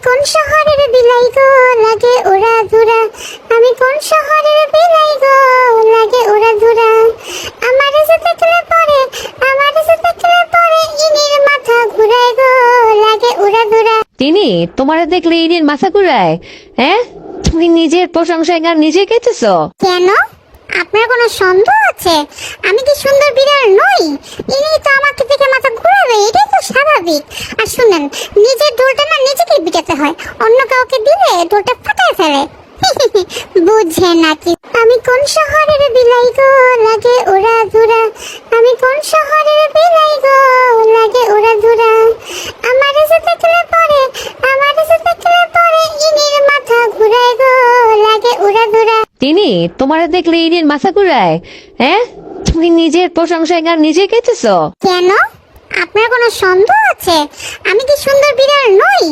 কোন শহরের বিলাই গো লাগে ওরা ধুরা, আমি কোন শহরের বিলাই গো লাগে ওরা ধুরা, আমার যে দেখলে পরে, আমার যে দেখলে পরে ইনির মাথা ঘুরায় গো লাগে ওরা ধুরা। তিনি তোমারে দেখলে ইনির মাথা ঘুরায়? হ্যাঁ, তুমি নিজের প্রশংসায় গান নিজে গেতেছো? কেন, আপনার কোনো সন্দেহ আছে আমি কি সুন্দর বিড়াল নই? ইনি তো আমাকে দেখে মাথা ঘুরাবে, এটাই তো স্বাভাবিক। আর শুনেন, নিজের ঢোলটা না নিজেকে পিটাতে হয়, অন্য কাউকে দিলে ঢোলটা ফাটায় ফেলে। বুঝে নাকি? আমি কোন শহরের বিলাই গো লাগে ওরা ধুরা, আমি কোন শহরের বিলাই গো লাগে ওরা ধুরা, আমার যে দেখলে পরে, আমার যে দেখলে পরে ইনির মাথা ঘুরায় গো লাগে ওরা ধুরা। তিনি তোমারে দেখলে ইনির মাথা ঘুরায়? হ্যাঁ, তুমি নিজের প্রশংসায় গান নিজে গেতেছো? কেন, আপনার কোনো সন্দেহ আছে আমি কি সুন্দর বিড়াল নই?